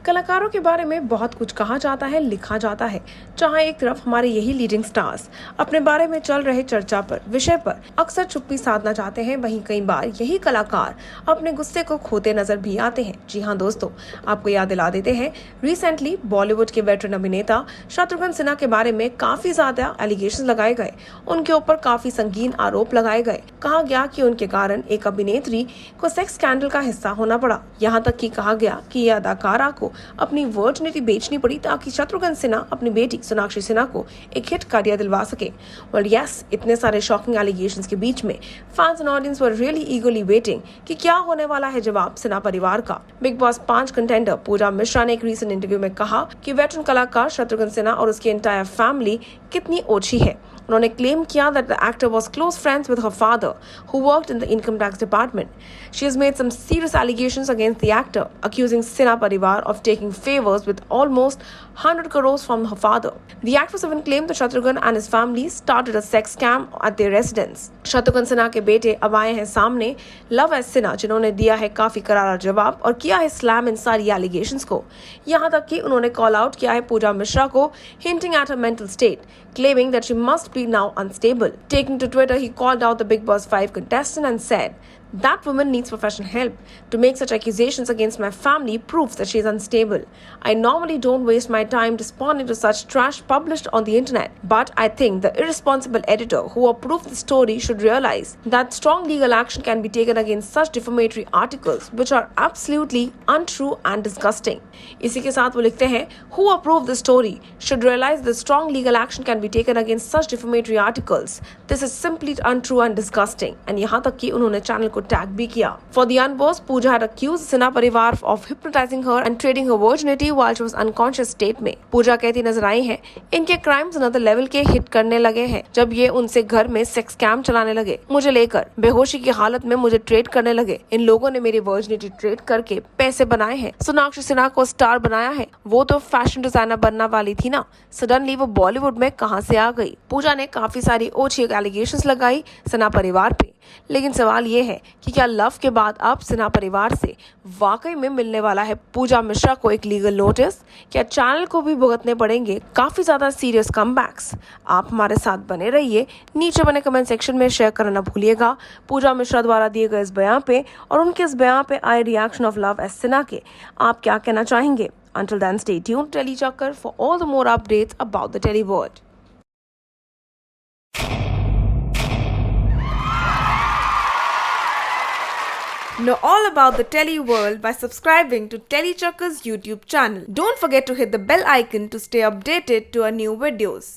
कलाकारों के बारे में बहुत कुछ कहा जाता है, लिखा जाता है। जहां एक तरफ हमारे यही लीडिंग स्टार्स अपने बारे में चल रहे चर्चा पर विषय पर अक्सर चुप्पी साधना चाहते हैं, वहीं कई बार यही कलाकार अपने गुस्से को खोते नजर भी आते हैं। जी हाँ दोस्तों, आपको याद दिला देते हैं, रिसेंटली बॉलीवुड के वेटरन अभिनेता शत्रुघ्न सिन्हा के बारे में काफी ज्यादा एलिगेशन लगाए गए। उनके ऊपर काफी संगीन आरोप लगाए गए। कहा गया कि उनके कारण एक अभिनेत्री को सेक्स स्कैंडल का हिस्सा होना पड़ा। यहाँ तक कि कहा गया कि यह अदाकारा को अपनी वर्जिनिटी बेचनी पड़ी ताकि शत्रुघ्न सिन्हा अपनी बेटी सोनाक्षी सिन्हा को एक हिट करियर दिलवा सके। वेल यस, इतने सारे शॉकिंग एलिगेशंस के बीच में fans and audience were really ईगरली waiting कि क्या होने वाला है जवाब सिन्हा परिवार का। बिग बॉस 5 कंटेंडर पूजा मिश्रा ने एक रीसेंट इंटरव्यू में कहा कि वेटरन कलाकार शत्रुघ्न सिन्हा और उसकी एंटायर फैमिली कितनी ओछी है। उन्होंने क्लेम किया that the actor was close friends with her father, who worked in the income tax department. She has made some serious allegations against the actor, accusing Sinha Parivar of taking favors with almost 100 crores from her father. The actress even claimed that Shatrughan and his family started a sex scam at their residence. Shatrughan Sinha के बेटे अब आए हैं सामने, love S Sinha, जिन्होंने दिया है काफी करारा जवाब और किया है स्लैम इन सारी एलिगेशंस को। यहाँ तक कि उन्होंने कॉल आउट किया है पूजा मिश्रा को, hinting at her mental state, claiming that she must be now unstable. Taking to Twitter, he called out the Big Boss 5 contestant and said, "That woman needs professional help. To make such accusations against my family proves that she is unstable. I normally don't waste my time responding to such trash published on the internet, but I think the irresponsible editor who approved the story should realize that strong legal action can be taken against such defamatory articles which are absolutely untrue and disgusting." इसी के साथ वो लिखते हैं, "Who approved the story should realize that strong legal action can be taken against such defamatory articles. This is simply untrue and disgusting." And यहाँ तक कि उन्होंने चैनल को टैग भी किया। For the unversed, Pooja had accused Sinha परिवार of hypnotizing her and trading her virginity while she was unconscious state में। पूजा कहती नजर आई हैं, इनके क्राइम्स अनदर लेवल के हिट करने लगे हैं जब ये उनसे घर में सेक्स स्कैम चलाने लगे, मुझे लेकर बेहोशी की हालत में मुझे ट्रेड करने लगे। इन लोगों ने मेरी वर्जिनिटी ट्रेड करके पैसे बनाए हैं। सोनाक्षी सिन्हा को स्टार बनाया है, वो तो फैशन डिजाइनर बनना वाली थी ना, सडनली वो बॉलीवुड में कहाँ से आ गई। पूजा ने काफी सारी ओछी एलिगेशंस लगाई सिन्हा परिवार पे, लेकिन सवाल ये है कि क्या लव के बाद अब सिन्हा परिवार से वाकई में मिलने वाला है पूजा मिश्रा को एक लीगल नोटिस? क्या चैनल को भी भुगतने पड़ेंगे काफी ज्यादा सीरियस कमबैक्स? आप हमारे साथ बने रहिए, नीचे बने कमेंट सेक्शन में शेयर करना भूलिएगा पूजा मिश्रा द्वारा दिए गए इस बयान पे और उनके इस बयान पे आए reaction of love S Sinha के। आप क्या कहना चाहेंगे? Until then, stay tuned to Telechakkar for all the more updates about the Tele world. Know all about the Tele world by subscribing to Telechakkar's YouTube channel. Don't forget to hit the bell icon to stay updated to our new videos.